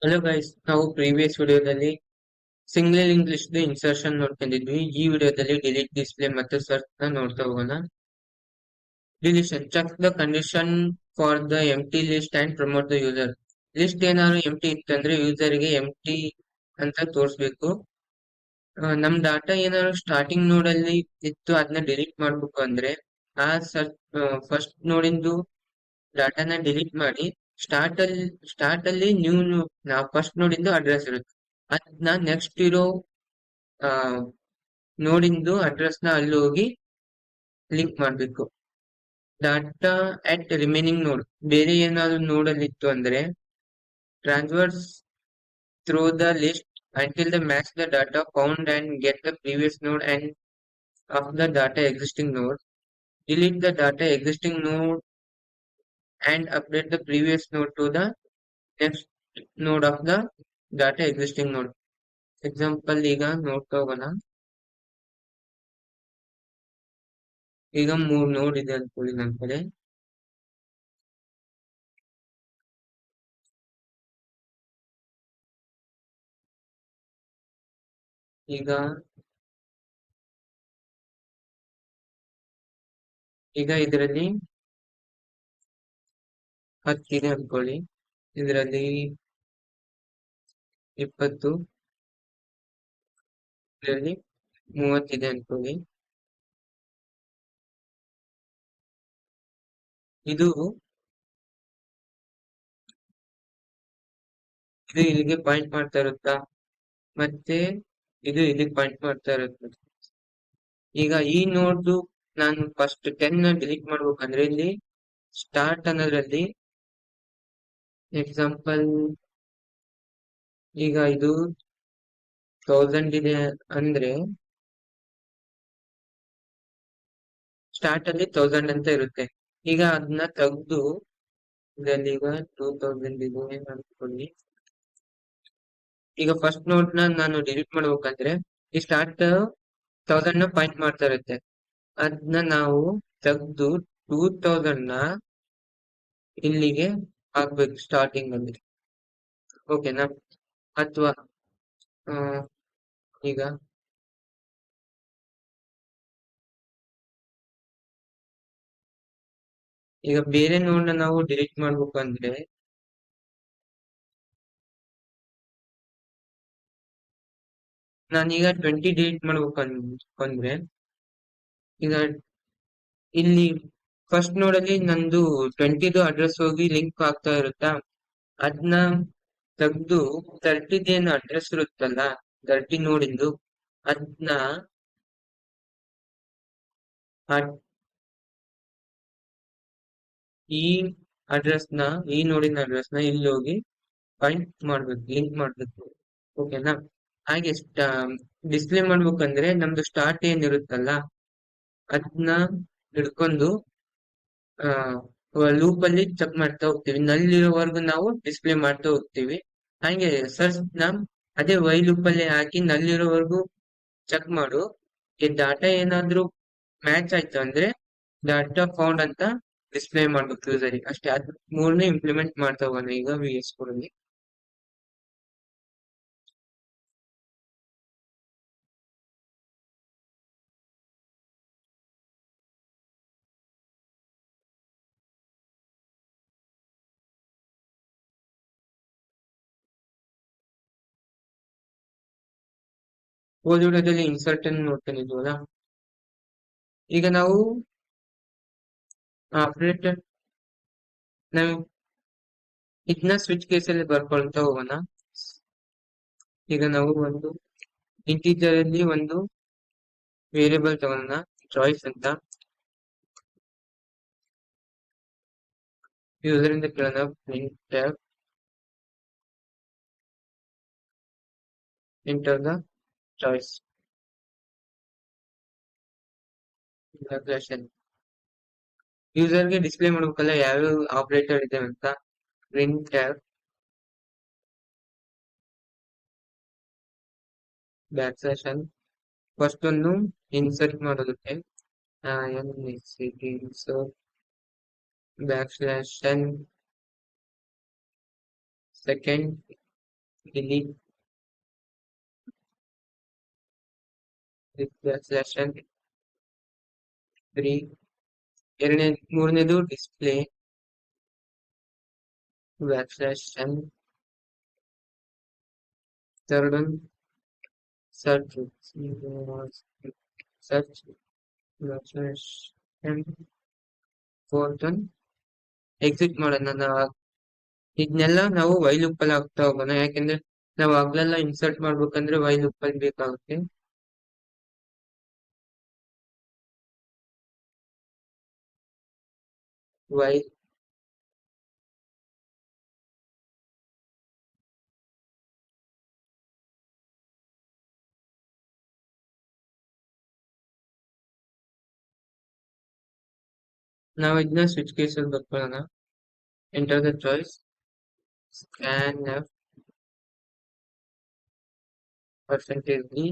Hello guys, ನಾವು previous ವಿಡಿಯೋದಲ್ಲಿ single English insertion ನೋಡ್ಕೊಂಡಿದ್ವಿ. ಈ ವಿಡಿಯೋದಲ್ಲಿ ಡಿಲೀಟ್ ಡಿಸ್ಪ್ಲೇ ಮತ್ತು ಸರ್ಚ್ ನ ನೋಡ್ತಾ ಹೋಗೋಣ. Deletion check the condition for the empty list and promote the user. List ಏನಾದ್ರು ಎಂಟಿ ಇತ್ತಂದ್ರೆ ಯೂಸರ್ ಗೆ ಎಂಟಿ ಅಂತ ತೋರಿಸ್ಬೇಕು. ನಮ್ ಡಾಟಾ ಏನಾದ್ರು ಸ್ಟಾರ್ಟಿಂಗ್ ನೋಡಲ್ಲಿ ಇತ್ತು, ಅದನ್ನ ಡಿಲೀಟ್ ಮಾಡ್ಬೇಕು ಅಂದ್ರೆ ಆ ಸರ್ಚ್ ಫಸ್ಟ್ ನೋಡಿಂದು ಡಾಟಾನ ಡಿಲೀಟ್ ಮಾಡಿ ಸ್ಟಾರ್ಟ್ ಅಲ್ಲಿ ನ್ಯೂ ನಾವು ಫಸ್ಟ್ ನೋಡಿದ್ದು ಅಡ್ರೆಸ್ ಇರುತ್ತೆ. ಅದನ್ನ ನೆಕ್ಸ್ಟ್ ಇರೋ ಆ ನೋಡಿಂದು ಅಡ್ರೆಸ್ ನ ಅಲ್ಲಿ ಹೋಗಿ ಲಿಂಕ್ ಮಾಡ್ಬೇಕು. ಡಾಟಾ ಅಟ್ ರಿಮೈನಿಂಗ್ ನೋಡ್, ಬೇರೆ ಏನಾದ್ರು ನೋಡಲ್ಲಿ ಇತ್ತು ಅಂದ್ರೆ transfers through the list until the match the data found and get the previous node and of the data existing node. Delete the data existing node and update the previous node to the next node of the data existing node. Example ಈಗ ನೋಡ್ತಾ ಹೋಗೋಣ. ಈಗ 3 ನೋಡ್ ಇದೆ ಅನ್ಕೊಳ್ಳಿ ನನ್ನ ಕಡೆ. ಈಗ ಈಗ ಇದರಲ್ಲಿ 10 ಇದೆ ಅನ್ಕೊಳ್ಳಿ, ಇದರಲ್ಲಿ 20, ಇದರಲ್ಲಿ 30 ಇದೆ ಅನ್ಕೊಳ್ಳಿ. ಇದು ಇದು ಇಲ್ಲಿಗೆ ಪಾಯಿಂಟ್ ಮಾಡ್ತಾ ಇರುತ್ತಾ, ಮತ್ತೆ ಇದು ಇಲ್ಲಿಗೆ ಪಾಯಿಂಟ್ ಮಾಡ್ತಾ ಇರುತ್ತೆ. ಈಗ ಈ ನೋಡ್ದು ನಾನು ಫಸ್ಟ್ 10 ಡಿಲೀಟ್ ಮಾಡ್ಬೇಕಂದ್ರೆ ಇಲ್ಲಿ ಸ್ಟಾರ್ಟ್ ಅನ್ನೋದ್ರಲ್ಲಿ ಎಕ್ಸಾಂಪಲ್ ಈಗ ಇದು 1000 ಇದೆ ಅಂದ್ರೆ ಸ್ಟಾರ್ಟ್ ಅಲ್ಲಿ 1000 ಅಂತ ಇರುತ್ತೆ. ಈಗ ಅದನ್ನ ತೆಗೆದು ಇದರಲ್ಲಿ ಈಗ 2000 ಇದೆ ಅನ್ಕೊಳ್ಳಿ. ಈಗ ಫಸ್ಟ್ ನೋಟ್ ನಾನು ಡಿಲೀಟ್ ಮಾಡ್ಬೇಕಂದ್ರೆ ಈ ಸ್ಟಾರ್ಟ್ 1000 ನ ಪಾಯಿಂಟ್ ಮಾಡ್ತಾ ಇರುತ್ತೆ. ಅದನ್ನ ನಾವು ತೆಗೆದು 2000 ನ ಇಲ್ಲಿಗೆ ಹಾಕ್ಬೇಕು ಸ್ಟಾರ್ಟಿಂಗ್ ಅಲ್ಲಿ. ಓಕೆನಾ? ಅಥವಾ ಈಗ ಈಗ ಬೇರೆ ನೋಡ್ನ ನಾವು ಡಿಲೀಟ್ ಮಾಡ್ಬೇಕು ಅಂದ್ರೆ ನಾನೀಗ 20 ಡಿಲೀಟ್ ಮಾಡ್ಬೇಕು ಅಂದ್ರೆ ಈಗ ಇಲ್ಲಿ ಫಸ್ಟ್ ನೋಡಲ್ಲಿ ನಂದು 20ದು ಅಡ್ರೆಸ್ ಹೋಗಿ ಲಿಂಕ್ ಆಗ್ತಾ ಇರುತ್ತಾ, ಅದನ್ನ ತೆಗ್ದು 30 ಅಡ್ರೆಸ್ ಇರುತ್ತಲ್ಲ 30 ನೋಡಿಂದು ಅದನ್ನ ಈ ಈ ನೋಡಿನ ಅಡ್ರೆಸ್ ನ ಇಲ್ಲಿ ಹೋಗಿ ಪಾಯಿಂಟ್ ಮಾಡ್ಬೇಕು, ಲಿಂಕ್ ಮಾಡ್ಬೇಕು. ಓಕೆನಾ? ಹಾಗೆ ಡಿಸ್ಪ್ಲೇ ಮಾಡ್ಬೇಕಂದ್ರೆ ನಮ್ದು ಸ್ಟಾರ್ಟ್ ಏನಿರುತ್ತಲ್ಲ ಅದನ್ನ ಹಿಡ್ಕೊಂಡು ಲೂಪ್ ಅಲ್ಲಿ ಚೆಕ್ ಮಾಡ್ತಾ ಹೋಗ್ತೀವಿ. ನಲ್ಲಿರೋವರೆಗೂ ನಾವು ಡಿಸ್ಪ್ಲೇ ಮಾಡ್ತಾ ಹೋಗ್ತೀವಿ. ಹಾಗೆ ಸರ್ಚ್ ನ ಅದೇ ವೈ ಲೂಪ್ ಅಲ್ಲಿ ಹಾಕಿ ನಲ್ಲಿರೋವರೆಗೂ ಚೆಕ್ ಮಾಡು. ಈ ಡಾಟಾ ಏನಾದ್ರೂ ಮ್ಯಾಚ್ ಆಯ್ತು ಅಂದ್ರೆ ಡಾಟಾ ಫೌಂಡ್ ಅಂತ ಡಿಸ್ಪ್ಲೇ ಮಾಡ್ಬೇಕು ಯೂಸರಿಗೆ ಅಷ್ಟೇ. ಅದ್ ಮೂರನೇ ಇಂಪ್ಲಿಮೆಂಟ್ ಮಾಡ್ತಾ ಹೋಗೋಣ ಈಗ VS Code ಅಲ್ಲಿ. ಹೋದ ವಿಡಿಯೋದಲ್ಲಿ ಇನ್ಸರ್ಟ್ ಅನ್ನು ನೋಡ್ಕೊಂಡಿದ್ವಲ್ಲ, ಈಗ ನಾವು ಆಪರೇಟರ್ ನಾವು ಇದನ್ನ ಸ್ವಿಚ್ ಕೇಸಲ್ಲಿ ಬರ್ಕೊಳ್ತಾ ಹೋಗೋಣ. ಈಗ ನಾವು ಒಂದು ಇಂಟೀಜರ್ ಅಲ್ಲಿ ಒಂದು ವೇರಿಯಬಲ್ ತಗೋಣ, ಚಾಯ್ಸ್ ಅಂತ. ಯೂಸರ್ ಇಂದ ಕೇಳೋಣ ಪ್ರಿಂಟ್ ಎಂಟರ್ ದ ಚಾಯ್ಸ್ ಯೂಸರ್ಗೆ ಡಿಸ್ಪ್ಲೇ ಮಾಡ್ಬೇಕಲ್ಲ ಯಾವ್ಯಾವ ಆಪರೇಟರ್ ಇದೆ ಅಂತ. ಪ್ರಿಂಟ್ ಬ್ಯಾಕ್ ಸ್ಲಾಶ್ ಫಸ್ಟ್ ಒಂದು ಇನ್ಸರ್ಟ್ ಮಾಡೋದಕ್ಕೆ insert back slash second delete slash n 3 ಮೂರನೇದು display /n third one search search /n fourth one exit ಮಾಡೋಣ. ಇದನ್ನೆಲ್ಲ ನಾವು ವೈಲ್ ಲೂಪ್ ಅಲ್ಲಿ ಹಾಕ್ತಾ ಹೋಗೋಣ, ಯಾಕೆಂದ್ರೆ ನಾವು ಆಗ್ಲೆಲ್ಲ ಇನ್ಸರ್ಟ್ ಮಾಡ್ಬೇಕಂದ್ರೆ ವೈಲ್ ಲೂಪ್ ಅಲ್ಲಿ ಬೇಕಾಗುತ್ತೆ. ವೈಲ್ ನಾವು ಇದನ್ನ ಸ್ವಿಚ್ ಕೇಸ್ ಅಲ್ಲಿ ಬರ್ಕೊಳ್ಳೋಣ. Enter the choice scanf %d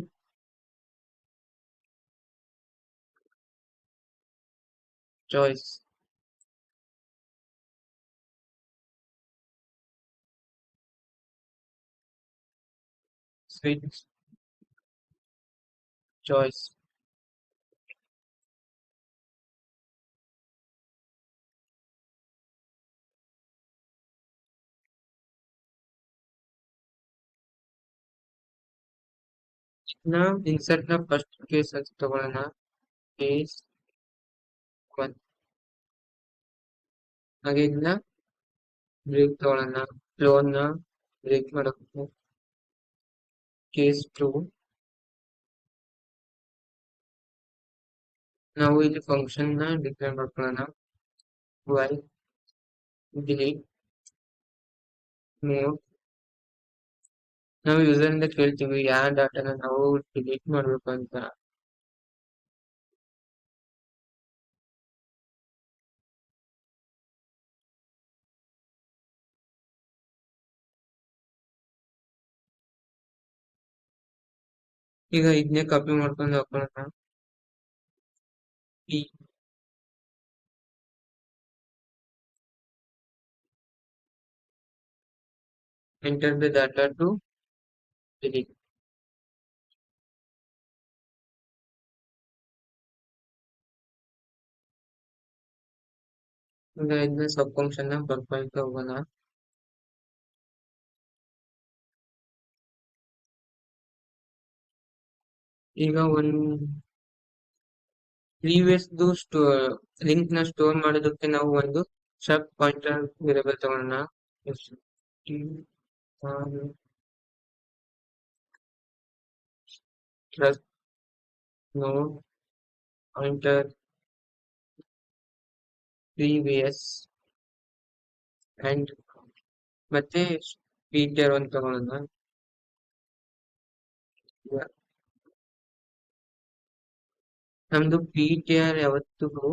choice switch choice. ನಾವು ಇನ್ಸರ್ಟ್ ನ ಫಸ್ಟ್ ಕೇಸ್ ಅಂತ ತಗೊಳ್ಳೋಣ. ಕೇಸ್ 1 ಹಾಗೆ ಇದನ್ನ ಬ್ರೇಕ್ ತಗೊಳ್ಳೋಣ. ಕ್ಲೋನ್ ನ ಬ್ರೇಕ್ ಮಾಡೋಕೆ ಕೇಸ್ 2 ನಾವು ಇಲ್ಲಿ ಫಂಕ್ಷನ್ ನ ಡಿಕ್ಲೇರ್ ಮಾಡ್ಕೊಳ್ಳೋಣ. While delete move. ನಾವು ಯೂಸರ್ ಇಂದ ಕೇಳ್ತೀವಿ ಯಾವ ಡಾಟಾನ ನಾವು ಡಿಲೀಟ್ ಮಾಡ್ಬೇಕು ಅಂತ. ಈಗ ಇದನ್ನೇ ಕಾಪಿ ಮಾಡ್ಕೊಂಡು ಹಾಕೊಳ್ಳೋಣ. ಈ enter the data to delete. ಈಗ ಇದನ್ನ ಸಬ್ ಫಂಕ್ಷನ್ ನ ಬರ್ಕೊಳ್ತಾ ಹೋಗೋಣ. ಈಗ ಒಂದು ಪ್ರೀವಿಯಸ್ ಲಿಂಕ್ ನ ಸ್ಟೋರ್ ಮಾಡೋದಕ್ಕೆ ನಾವು ಒಂದು ಸಬ್ ಪಾಯಿಂಟರ್ ವೇರಿಯಬಲ್ ತಗೊಳ್ಳೋಣ. ಟ್ರಸ್ಟ್ ನೋಡ್ ಪಾಯಿಂಟರ್ ಪ್ರೀವಿಯಸ್ ಅಂಡ್ ಮತ್ತೆ ಪೀಟರ್ ಒಂದು ತಗೊಳ್ಳೋಣ. ನಮ್ದು PTR ಯಾವತ್ತಿಗೂ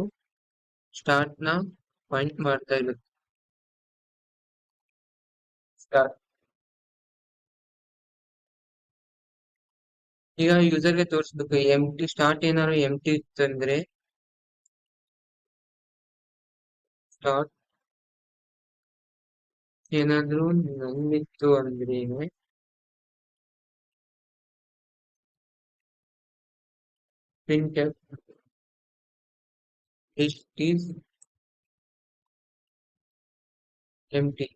ಸ್ಟಾರ್ಟ್ ನ ಪಾಯಿಂಟ್ ಮಾಡ್ತಾ ಇರುತ್ತೆ. ಸ್ಟಾರ್ಟ್. ಈಗ ಯೂಸರ್ಗೆ ತೋರಿಸ್ಬೇಕು ಎಂಟಿ ಸ್ಟಾರ್ಟ್ ಏನಾದ್ರು ಎಂಟಿ ಇತ್ತಂದ್ರೆ ಸ್ಟಾರ್ಟ್ ಏನಾದ್ರು ನಂದಿತ್ತು ಅಂದ್ರೆ printf is empty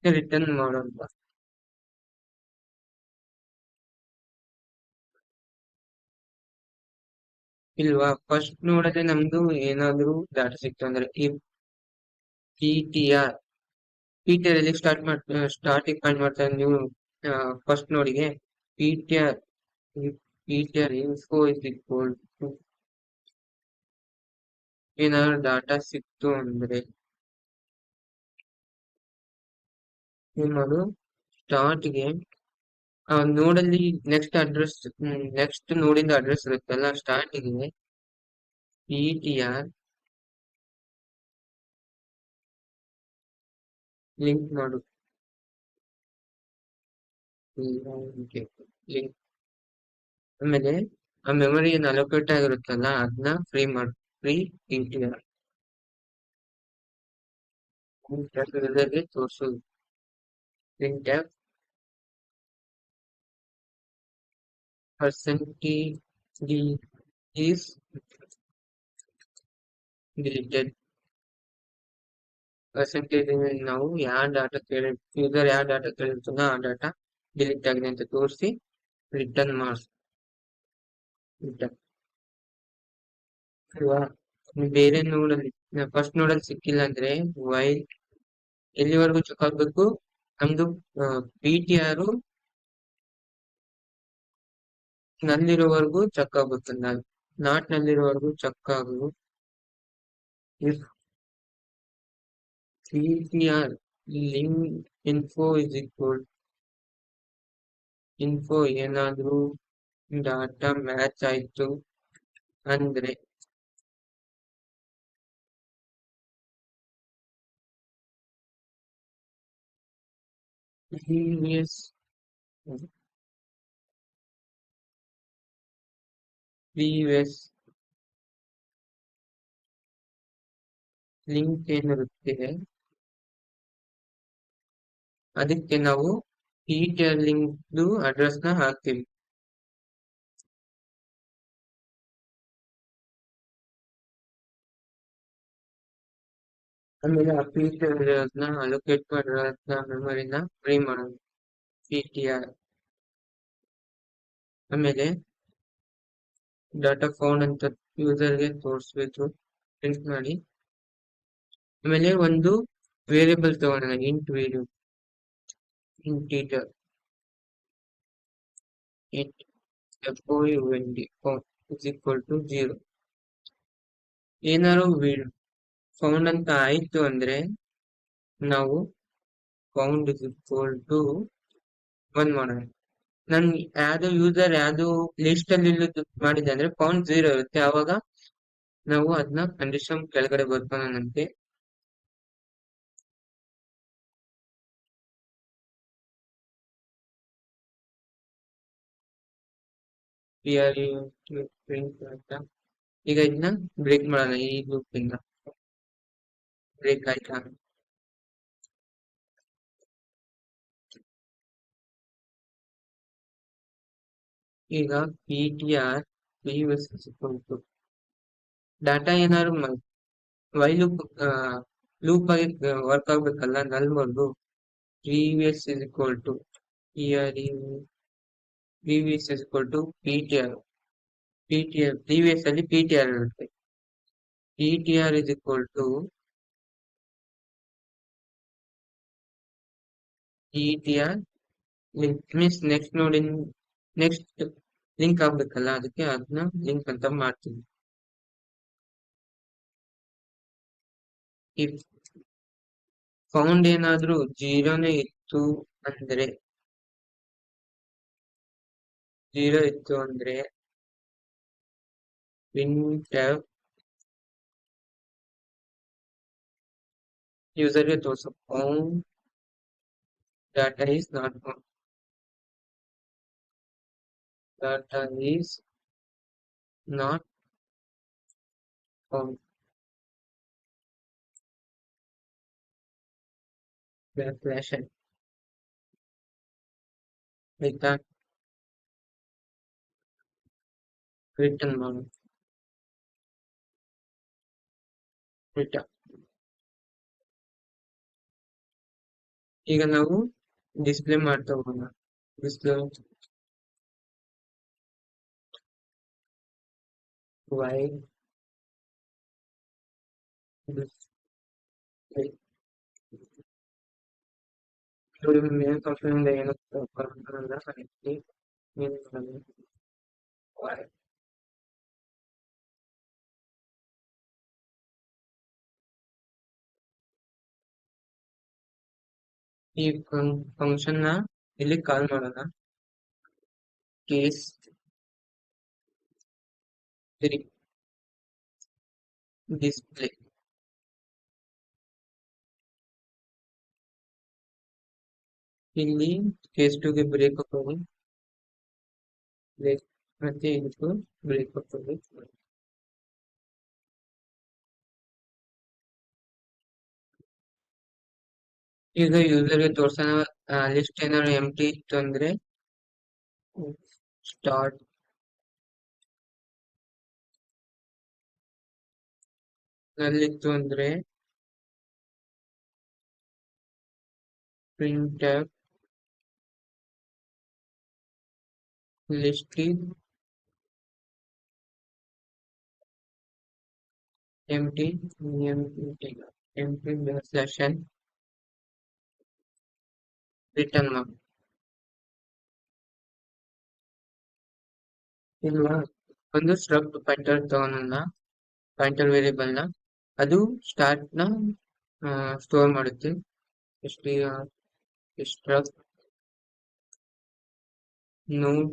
ರಿಟರ್ನ್ ಮಾಡೋಣ. ಇಲ್ವಾ, ಫಸ್ಟ್ ನೋಡಿದ್ರೆ ನಮ್ದು ಏನಾದ್ರು ಡಾಟಾ ಸಿಕ್ತು ಅಂದ್ರೆ ಈ PTR ಅಲ್ಲಿ ಸ್ಟಾರ್ಟಿಂಗ್ ಪಾಯಿಂಟ್ ಮಾಡ್ತಾ ನೀವು ಫಸ್ಟ್ ನೋಡಿಗೆ PTR info is equal to ಏನಾದ್ರು ಡಾಟಾ ಸಿಕ್ತು ಅಂದ್ರೆ ಏನ್ ಮಾಡು, ಸ್ಟಾರ್ಟ್ಗೆ ನೋಡಲ್ಲಿ ನೆಕ್ಸ್ಟ್ ನೋಡಿದ ಅಡ್ರೆಸ್ ಇರುತ್ತಲ್ಲ, ಸ್ಟಾರ್ಟಿಗೆ PTR ಲಿಂಕ್ ಮಾಡು. ಲಿಂಕ್ ಆಮೇಲೆ ಆ ಮೆಮೊರಿ ಏನು ಅಲೋಕೇಟ್ ಆಗಿರುತ್ತಲ್ಲ ಅದನ್ನ ಫ್ರೀ PTR ಪ್ರಿಂಟ್ ತೋರಿಸೋದು print percentage d is deleted. Percentage ನಾವು ಯಾವ ಡಾಟಾ ಯೂಸರ್ ಯಾವ ಡಾಟಾ ಕೇಳಿರ್ತಾನೋ ಆ ಡಾಟಾ ಡಿಲೀಟ್ ಆಗಿದೆ ಅಂತ ತೋರಿಸಿ ರಿಟರ್ನ್ ಮಾಡಿಸ್ ರಿಟರ್ನ್ ಅಲ್ವಾ. ಬೇರೆ ನೋಡಲ್ಲಿ ಫಸ್ಟ್ ನೋಡಲ್ಲಿ ಸಿಕ್ಕಿಲ್ಲ ಅಂದ್ರೆ ವೈಲ್ ಎಲ್ಲಿವರೆಗೂ ಚೆಕ್ ಆಗ್ಬೇಕು, ನಮ್ದು ಪಿ ಟಿ ಆರ್ ನಲ್ಲಿರೋವರೆಗೂ ಚೆಕ್ ಆಗುತ್ತೆ. ನಾಟ್ ನಲ್ಲಿರೋವರೆಗೂ ಚೆಕ್ ಆಗು. If P T R link info ಏನಾದ್ರೂ ಡಾಟಾ ಮ್ಯಾಚ್ ಆಯ್ತು ಅಂದ್ರೆ ಪ್ರೀವಿಯಸ್ ಪ್ರೀವಿಯಸ್ ಲಿಂಕ್ ಏನಿರುತ್ತೆ ಅದಕ್ಕೆ ನಾವು P T R link address ನ ಹಾಕ್ತೀವಿ. ಆಮೇಲೆ ಆ ಪಿ ಟಿ ಆರ್ ನ ಅಲೋಕೇಟ್ ಮಾಡಿರೋದ್ನ ಮೆಮೊರಿನ ಫ್ರೀ ಮಾಡೋದು ಪಿ ಟಿ ಆರ್. ಆಮೇಲೆ ಡಾಟಾ ಫೌಂಡ್ ಅಂತ ಯೂಸರ್ಗೆ ತೋರಿಸ್ಬೇಕು ಪ್ರಿಂಟ್ ಮಾಡಿ. ಆಮೇಲೆ ಒಂದು ವೇರಿಯಬಲ್ ತಗೊಂಡ int variable integer int FOUND is equal to 0. ಏನಾದ್ರು ಫೌಂಡ್ ಅಂತ ಆಯ್ತು ಅಂದ್ರೆ ನಾವು ಫೌಂಡ್ is equal to 1 ಮಾಡೋಣ. ನನ್ ಯಾವ್ದು ಯೂಸರ್ ಯಾವ್ದು ಲಿಸ್ಟ್ ಅಲ್ಲಿ ಮಾಡಿದೆ ಅಂದ್ರೆ ಫೌಂಡ್ 0 ಇರುತ್ತೆ. ಆವಾಗ ನಾವು ಅದನ್ನ ಕಂಡೀಷನ್ ಕೆಳಗಡೆ ಬರ್ತಾನಂತೆ. ಪ್ರಿಂಟ್ ಅಂತ ಈಗ ಇದನ್ನ ಬ್ರೇಕ್ ಮಾಡೋಣ. ಈ ಲೂಪ್ ಇಂದ ಬ್ರೇಕ್ ಆಯ್ತಾ. ಈಗ ಪಿ ಟಿ ಆರ್ ಡಾಟಾ ಏನಾದ್ರು ವೈ ಲೂಪ್ ಆಗಿ ವರ್ಕ್ ಆಗ್ಬೇಕಲ್ಲ, ನಲ್ವರೆಗೂ previous is equal to previous is equal to P T R. Previous ಅಲ್ಲಿ ಪಿ ಟಿ ಆರ್ ಇರುತ್ತೆ. P T R is equal to P T R link means next ನೋಡಿ next link ಆಗ್ಬೇಕಲ್ಲ, ಅದಕ್ಕೆ ಅದನ್ನ link ಅಂತ ಮಾಡ್ತೀವಿ. ಈ ಫೌಂಡ್ ಏನಾದ್ರೂ ಜೀರೋನೇ ಇತ್ತು ಅಂದ್ರೆ ಪ್ರಿಂಟ್ ಯೂಸರ್ಗೆ ತೋರಿಸು found data is not found. Data is not found. Flash ಆಯ್ತಾ, ರಿಟರ್ನ್ ಮಾಡು ರಿಟರ್ನ್. ಈಗ ನಾವು ಡಿಸ್ಪ್ಲೇ ಮಾಡ್ತಾ ಹೋಗೋಣ. ಡಿಸ್ಪ್ಲೇ ವೈ ಡಿಸ್ಪ್ಲೇ ನೋಡಿ ಮೇನ್ ಫಂಕ್ಷನ್ ಇಂದ ಏನು ಬರೋದಿಲ್ಲ. ಮೇನ್ ಈ ಫಂಕ್ಷನ್ ನ ಇಲ್ಲಿ ಕಾಲ್ ಮಾಡೋಣ. Case 3 display. ಇಲ್ಲಿ ಕೇಸ್ 2 ಗೆ ಬ್ರೇಕ್ ಹಾಕೋದು, ಬ್ರೇಕ್ ಮತ್ತೆ ಇದಕ್ಕೂ ಬ್ರೇಕ್ ಹಾಕೋದು. ಈಗ ಯೂಸರ್ಗೆ ತೋರ್ಸೋಣ ಲಿಸ್ಟ್ ಏನಾದ್ರು ಎಂಟಿ ಇತ್ತು ಅಂದ್ರೆ ಸ್ಟಾರ್ಟ್ ನಲ್ಲಿತ್ತು ಅಂದ್ರೆ ಪ್ರಿಂಟ್ ಲಿಸ್ಟ್ ಎಂಟಿ ಎಂಟಿ ಎಂಟಿ ಸ್ಲಾಶ್ ಎನ್ ರಿಟರ್ನ್ ಮಾಡಿ ಇಲ್ವಾ ಒಂದು ಸ್ಟ್ರಕ್ಟ್ ಪಾಯಿಂಟರ್ ತಗೋಣ ಪಾಯಿಂಟರ್ ವೇರಿಯಬಲ್ ನ ಅದು ಸ್ಟಾರ್ಟ್ ನ ಸ್ಟೋರ್ ಮಾಡುತ್ತೆ ಸ್ಟ್ರಕ್ಟ್ ನೋಡ್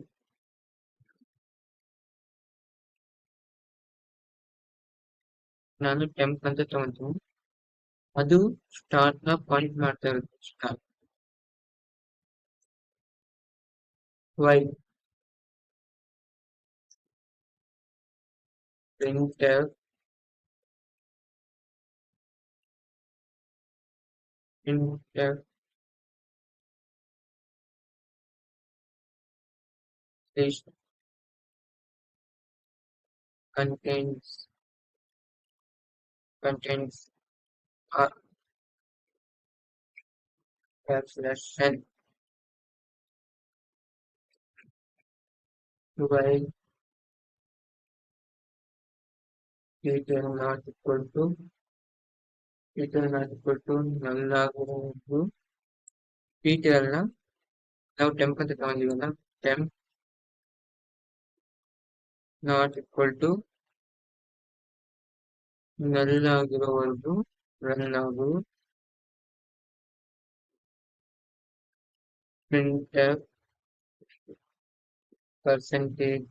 ನಾನು ಟೆಂಪ್ ಅಂತ ತಗೊಂತೀನಿ ಅದು ಸ್ಟಾರ್ಟ್ ನ ಪಾಯಿಂಟ್ ಮಾಡ್ತಾ ಇರುತ್ತೆ ಸ್ಟಾರ್ಟ್ ವೈ print print list contains contains r slash n while detail not equal to null ಆಗುವುದು detail ನ ನಾವು ಟೆಂಪ್ ಅಂತ ತಗೊಂಡಿವಲ್ಲ temp not equal to null ಆಗಿರೋವರೆಗೂ ರನ್ ಆಗು ಪ್ರಿಂಟ್ ಪರ್ಸೆಂಟೇಜ್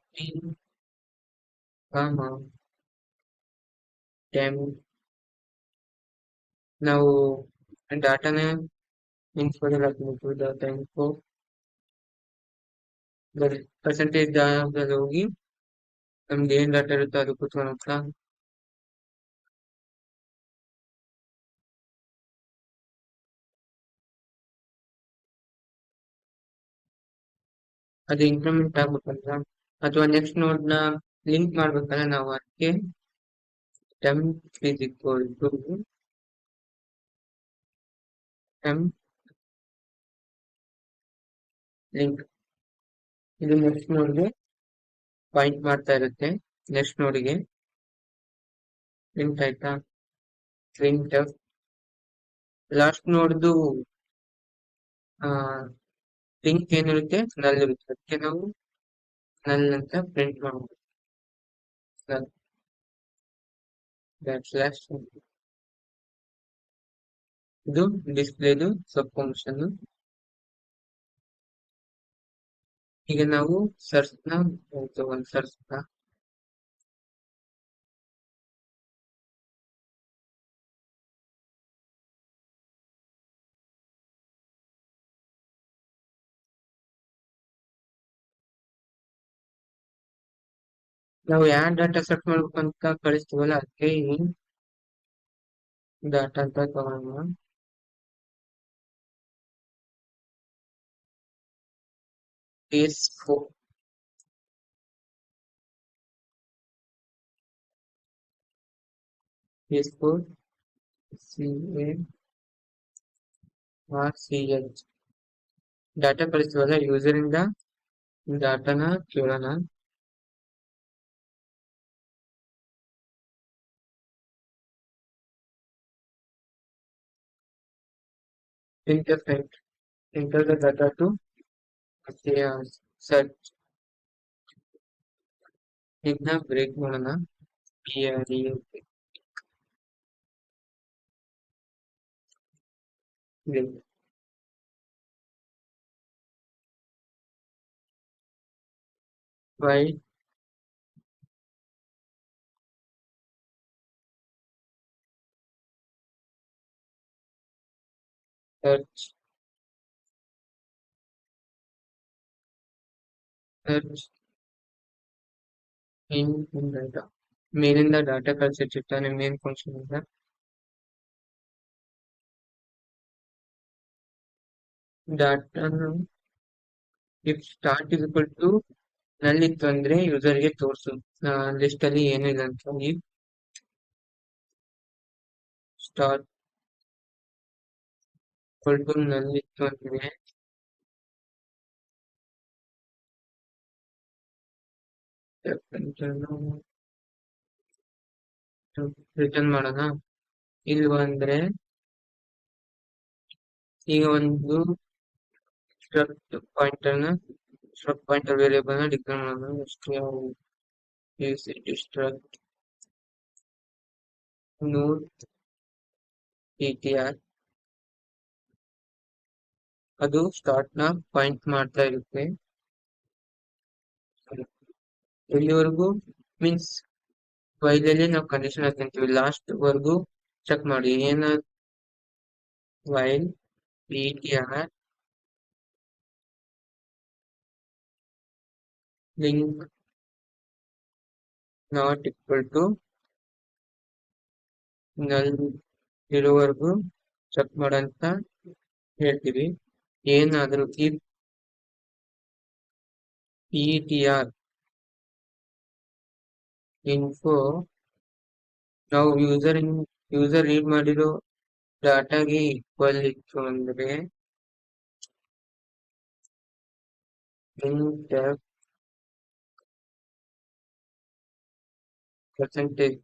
ಟೆಂಪ್ ನಾವು ಡಾಟಾನ ಇನ್ಫೋದಲ್ಲಿ ಹಾಕಬೇಕು ಡಾಟಾ ಇನ್ಫೋ ಪರ್ಸೆಂಟೇಜ್ ಜಾಗದಲ್ಲಿ ಹೋಗಿ ನಮ್ಗೆ ಏನ್ ಡಾಟಾ ಇರುತ್ತೋ ಅದು ಕೂತ್ಕೊಂಡು ಅದು ಇಂಕ್ರಿಮೆಂಟ್ ಆಗ್ಬೇಕಲ್ಲ ಅಥವಾ ನೆಕ್ಸ್ಟ್ ನೋಡ್ ನ ಲಿಂಕ್ ಮಾಡ್ಬೇಕಲ್ಲ ನಾವು ಅದಕ್ಕೆ ಟೆಂಪ್ ಇಸ್ ಈಕ್ವಲ್ ಟು ಟೆಂಪ್ ಲಿಂಕ್ ಇದು ನೆಕ್ಸ್ಟ್ ನೋಡ್ಗೆ ಪಾಯಿಂಟ್ ಮಾಡ್ತಾ ಇರುತ್ತೆ ನೆಕ್ಸ್ಟ್ ನೋಡ್ಗೆ ಪ್ರಿಂಟ್ ಆಯ್ತಾ ಪ್ರಿಂಟ್ ಲಾಸ್ಟ್ ನೋಡ್ದು ಲಿಂಕ್ ಏನಿರುತ್ತೆ ನಲ್ ಇರುತ್ತೆ ಅದಕ್ಕೆ ನಾವು ನಲ್ ಅಂತ ಪ್ರಿಂಟ್ ಮಾಡ್ಬೋದು ಸ್ಲಾಶ್ ಇದು ಡಿಸ್ಪ್ಲೇದು ಸಬ್ ಫಂಕ್ಷನ್ ಈಗ ನಾವು ಸರ್ಚ್ ನ ಒಂದು ಸರ್ಚ್ ನ ನಾವು ಯಾವ ಡಾಟಾ ಸರ್ಚ್ ಮಾಡ್ಬೇಕು ಅಂತ ಕಳಿಸ್ತೀವಲ್ಲ ಅದಕ್ಕೆ ಡಾಟಾ ಅಂತ ತಗೋಣ ಕೇಸ್ 4 ಕೇಸ್ 4 CA/CH ಡಾಟಾ ಕಳಿಸ್ತೀವಲ್ಲ ಯೂಸರ್ ಇಂದ ಡಾಟಾನ ಕೇಳೋಣ enter the data to search ಇದನ್ನ ಬ್ರೇಕ್ ಮಾಡೋಣ why search in data ಮೇಲಿಂದ ಡಾಟಾ ಕಳ್ಸಿರ್ತಾನೆ ಮೇನ್ ಫಂಕ್ಷನ್ ಇಂದ data if start is equal to ನಲ್ಲಿ ಇತ್ತು ಅಂದ್ರೆ ಯೂಸರ್ಗೆ ತೋರಿಸು ಲಿಸ್ಟ್ ಅಲ್ಲಿ ಏನಿದೆ ಅಂತ. ಈ ಸ್ಟಾರ್ಟ್ ಇಕ್ವಲ್ ಟು ನಲ್ಲಿ ಇತ್ತು ಅಂದ್ರೆ ರಿಟರ್ನ್ ಮಾಡೋಣ. ಇಲ್ಲಿ ಬಂದ್ರೆ ಈಗ ಒಂದು ಸ್ಟ್ರಕ್ಟ್ ಪಾಯಿಂಟರ್ ವೇರಿಯೇಬಲ್ ನ ಡಿಕ್ಲೇರ್ ಮಾಡೋಣ. ಸ್ಟ್ರಕ್ಟ್ ನೋಡ್ ptr ಅದು ಸ್ಟಾರ್ಟ್ ನ ಪಾಯಿಂಟ್ ಮಾಡ್ತಾ ಇರುತ್ತೆ ಎಲ್ಲಿವರೆಗೂ ಮೀನ್ಸ್ ವೈಲಲ್ಲಿ ನಾವು ಕಂಡೀಷನ್ ಹಾಕೊಂತೀವಿ ಲಾಸ್ಟ್ ವರ್ಗು ಚೆಕ್ ಮಾಡಿ ಏನ while ptr link not equal to null ಇರೋವರೆಗೂ ಚೆಕ್ ಮಾಡಂತ ಹೇಳ್ತೀವಿ. ಏನಾದ್ರೂ ಈ ptr info ನಾವು ಯೂಸರ್ ರೀಡ್ ಮಾಡಿರೋ ಡಾಟಾಗೆ ಈಕ್ವಲ್ ಇತ್ತು ಅಂದ್ರೆ ಪರ್ಸೆಂಟೇಜ್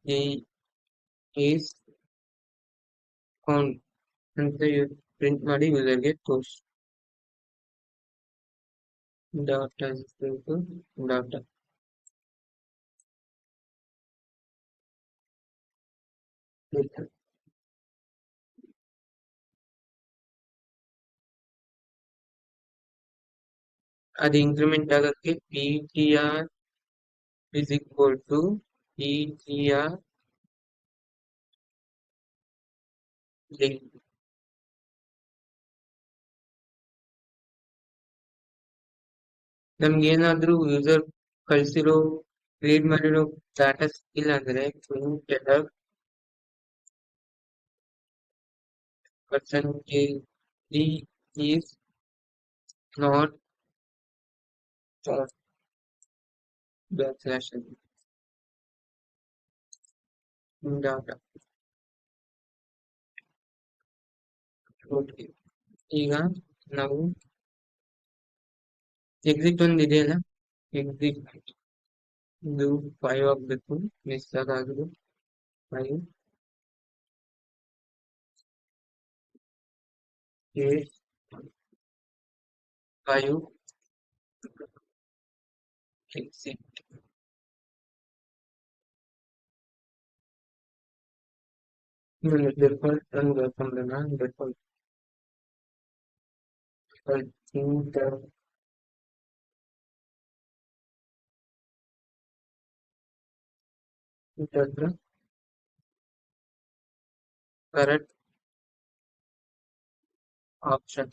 ಈಸ್ ಕೌಂಟ್ ಅಂತ ಪ್ರಿಂಟ್ ಮಾಡಿ ಯೂಸರ್ಗೆ ತೋರಿಸಿ. ಡಾಟಾ ಡಾಟಾ ಅದು ಇಂಕ್ರಿಮೆಂಟ್ ಆಗಕ್ಕೆ ptr is equal to ptr link. ನಮ್ಗೆ ಏನಾದ್ರೂ ಯೂಸರ್ ಕಳ್ಸಿರೋ ರೀಡ್ ಮಾಡಿರೋ ಡಾಟಾ ಸಿಕ್ಕಿಲ್ಲ ಅಂದ್ರೆ percentage is not backslash data. Okay, ಈಗ ನಾವು ಎಕ್ಸಿಟ್ ಒಂದು ಇದೆಯಲ್ಲ, ಎಕ್ಸಿಟ್ ಇದು 5 ಆಗ್ಬೇಕು, ಮಿಸ್ ಆಗಿದೆ 5 8 5 ಎಕ್ಸಿಟ್. ಡಿಫಾಲ್ಟ್ ಅನ್ನು ಬರ್ಕೊಂಡ್ರೆ default correct option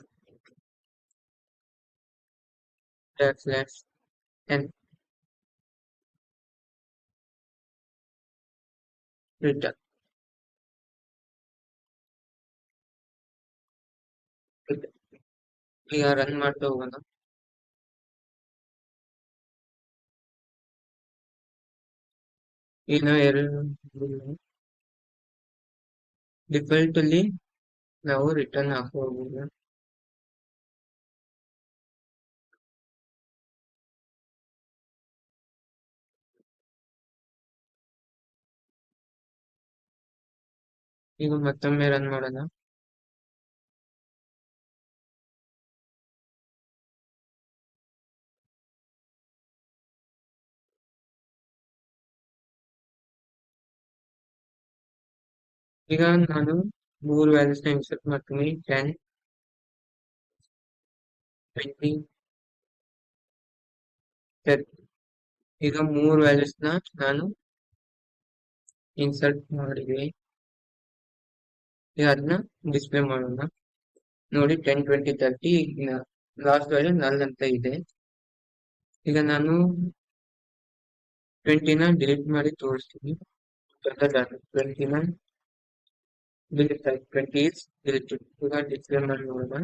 n return. ಈಗ ರನ್ ಮಾಡ್ತಾ ಹೋಗೋಣ. ಈಗ ಎರಡು ಡಿಫಾಲ್ಟ್ ಅಲ್ಲಿ ನಾವು ರಿಟರ್ನ್ ಹಾಕಬಹುದು. ಈಗ ಮತ್ತೊಮ್ಮೆ ರನ್ ಮಾಡೋಣ. ಈಗ ನಾನು 3 ವ್ಯಾಲ್ಯೂಸ್ ನ ಇನ್ಸರ್ಟ್ ಮಾಡ್ತೀನಿ, 10 20 30. ಈಗ 3 ವ್ಯಾಲ್ಯೂಸ್ ನ ನಾನು ಇನ್ಸರ್ಟ್ ಮಾಡಿದೆ. ಈಗ ಅದನ್ನ ಡಿಸ್ಪ್ಲೇ ಮಾಡೋಣ. ನೋಡಿ 10 20 30 ಲಾಸ್ಟ್ ವ್ಯಾಲ್ಯೂ ನಲ್ ಅಂತ ಇದೆ. ಈಗ ನಾನು 20 ನ ಡಿಲೀಟ್ ಮಾಡಿ ತೋರಿಸ್ತೀನಿ. 20 ನ ಡಿಲೀಟ್ ಆಯ್ತು, 20 is deleted. ಈಗ ಡಿಸ್ಪ್ಲೇ ಮಾಡಿ ನೋಡೋಣ.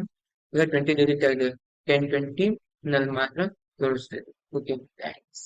ಈಗ 20 ನಡೀತಾ ಇದೆ. 10:20 ನಲ್ಲಿ ಮಾತ್ರ ತೋರಿಸ್ತಾ ಇದೆ. Okay, thanks.